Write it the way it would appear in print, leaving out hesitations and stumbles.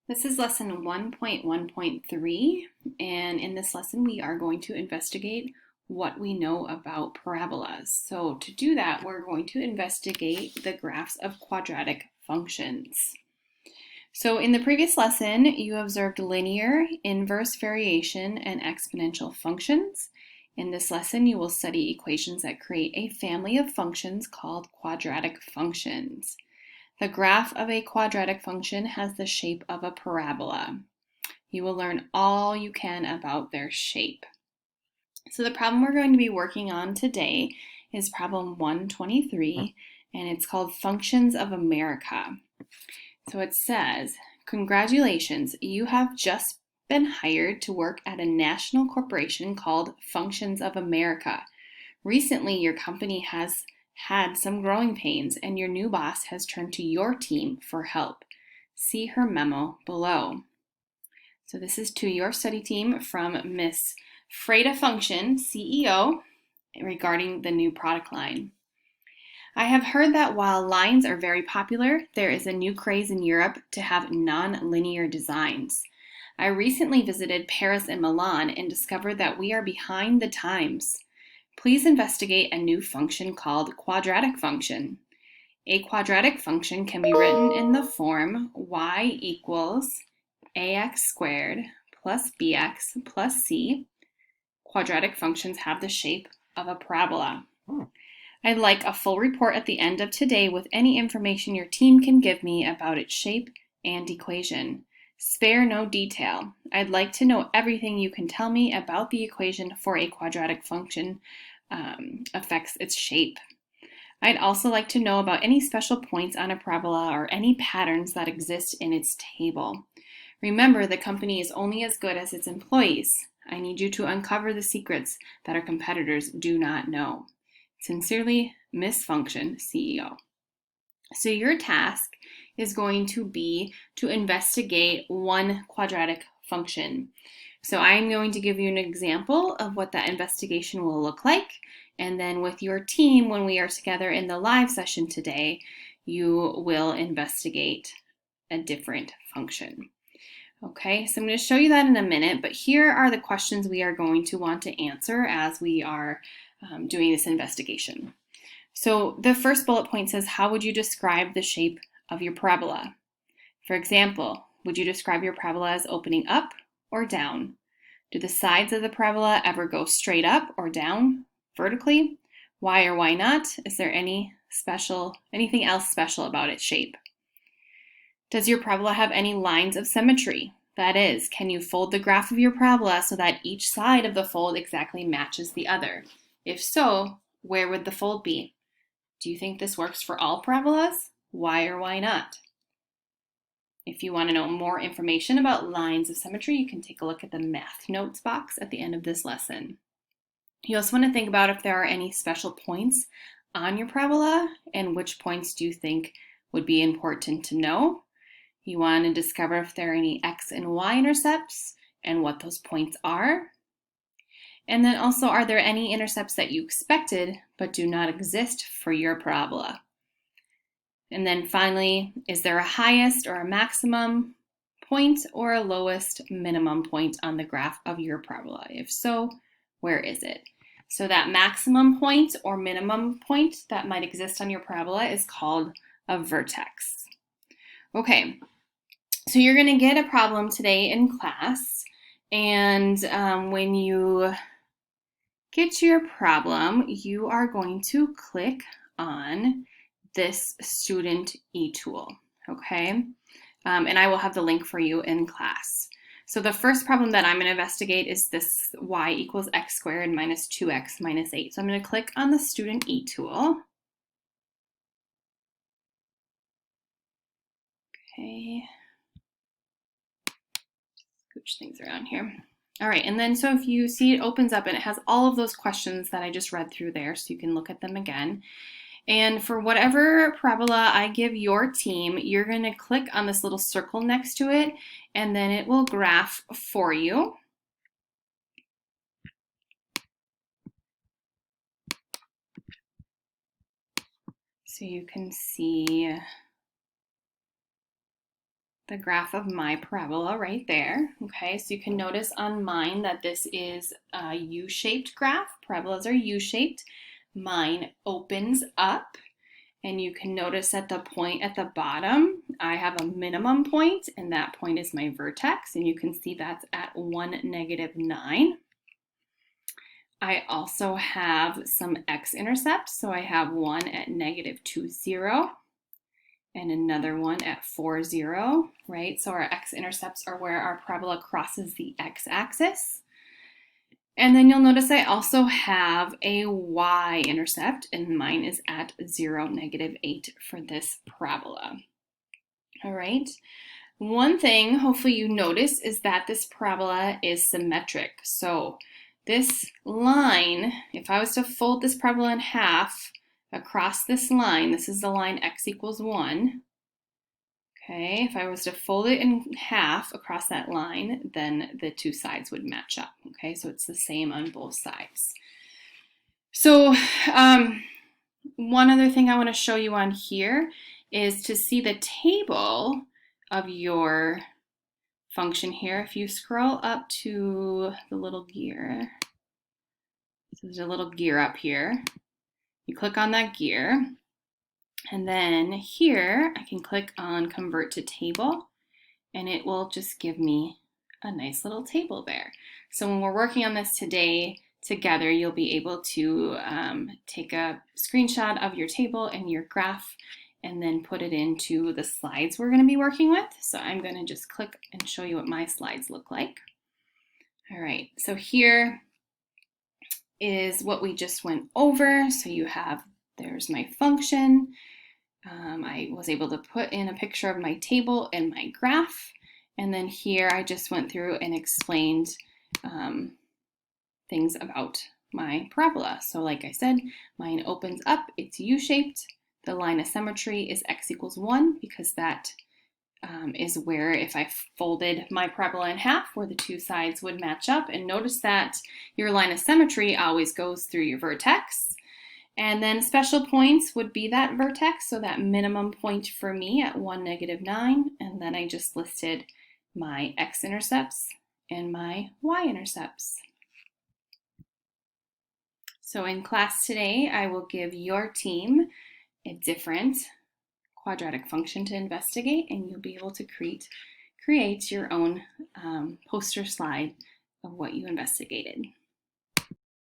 This is lesson 1.1.3, and in this lesson we are going to investigate what we know about parabolas. So to do that, we're going to investigate the graphs of quadratic functions. So in the previous lesson, you observed linear, inverse variation, and exponential functions. In this lesson, you will study equations that create a family of functions called quadratic functions. The graph of a quadratic function has the shape of a parabola. You will learn all you can about their shape. So the problem we're going to be working on today is problem 123, and it's called Functions of America. So it says, congratulations, you have just been hired to work at a national corporation called Functions of America. Recently, your company has had some growing pains and your new boss has turned to your team for help. See her memo below. So this is to your study team from Miss Freda Function, CEO, regarding the new product line. I have heard that while lines are very popular, there is a new craze in Europe to have non-linear designs. I recently visited Paris and Milan and discovered that we are behind the times. Please investigate a new function called quadratic function. A quadratic function can be written in the form y equals ax squared plus bx plus c. Quadratic functions have the shape of a parabola. I'd like a full report at the end of today with any information your team can give me about its shape and equation. Spare no detail. I'd like to know everything you can tell me about the equation for a quadratic function affects its shape. I'd also like to know about any special points on a parabola or any patterns that exist in its table. Remember, the company is only as good as its employees. I need you to uncover the secrets that our competitors do not know. Sincerely, Miss Function, CEO. So your task is going to be to investigate one quadratic function. So I'm going to give you an example of what that investigation will look like. And then with your team, when we are together in the live session today, you will investigate a different function. Okay, so I'm going to show you that in a minute, but here are the questions we are going to want to answer as we are doing this investigation. So the first bullet point says, how would you describe the shape of your parabola? For example, would you describe your parabola as opening up or down? Do the sides of the parabola ever go straight up or down vertically? Why or why not? Is there anything else special about its shape? Does your parabola have any lines of symmetry? That is, can you fold the graph of your parabola so that each side of the fold exactly matches the other? If so, where would the fold be? Do you think this works for all parabolas? Why or why not? If you want to know more information about lines of symmetry, you can take a look at the math notes box at the end of this lesson. You also want to think about if there are any special points on your parabola and which points do you think would be important to know. You want to discover if there are any x and y intercepts and what those points are. And then also, are there any intercepts that you expected but do not exist for your parabola? And then finally, is there a highest or a maximum point or a lowest minimum point on the graph of your parabola? If so, where is it? So that maximum point or minimum point that might exist on your parabola is called a vertex. Okay, so you're going to get a problem today in class, and when you get your problem, you are going to click on this student e-tool, okay? And I will have the link for you in class. So the first problem that I'm going to investigate is this y equals x squared minus 2x minus 8. So I'm going to click on the student e-tool. Okay. Scooch things around here. All right, and then so if you see, it opens up and it has all of those questions that I just read through there, so you can look at them again. And for whatever parabola I give your team, you're going to click on this little circle next to it, and then it will graph for you. So you can see the graph of my parabola right there. Okay, so you can notice on mine that this is a U-shaped graph. Parabolas are U-shaped. Mine opens up, and you can notice at the point at the bottom, I have a minimum point, and that point is my vertex, and you can see that's at 1, -9. I also have some x-intercepts, so I have one at -2, 0, and another one at 4, 0, right? So our x-intercepts are where our parabola crosses the x-axis. And then you'll notice I also have a y-intercept, and mine is at 0, -8 for this parabola. All right. One thing hopefully you notice is that this parabola is symmetric. So this line, if I was to fold this parabola in half across this line, this is the line x equals 1. Okay, if I was to fold it in half across that line, then the two sides would match up. Okay, so it's the same on both sides. So one other thing I want to show you on here is to see the table of your function here. If you scroll up to the little gear, so there's a little gear up here. You click on that gear, and then here I can click on convert to table, and it will just give me a nice little table there. So when we're working on this today together, you'll be able to take a screenshot of your table and your graph and then put it into the slides we're going to be working with. So I'm going to just click and show you what my slides look like. All right, so here is what we just went over. So you have, there's my function. I was able to put in a picture of my table and my graph. And then here I just went through and explained things about my parabola. So like I said, mine opens up, it's U-shaped. The line of symmetry is x equals 1 because that is where if I folded my parabola in half where the two sides would match up. And notice that your line of symmetry always goes through your vertex. And then special points would be that vertex, so that minimum point for me at 1, -9. And then I just listed my x-intercepts and my y-intercepts. So in class today, I will give your team a different quadratic function to investigate, and you'll be able to create your own poster slide of what you investigated.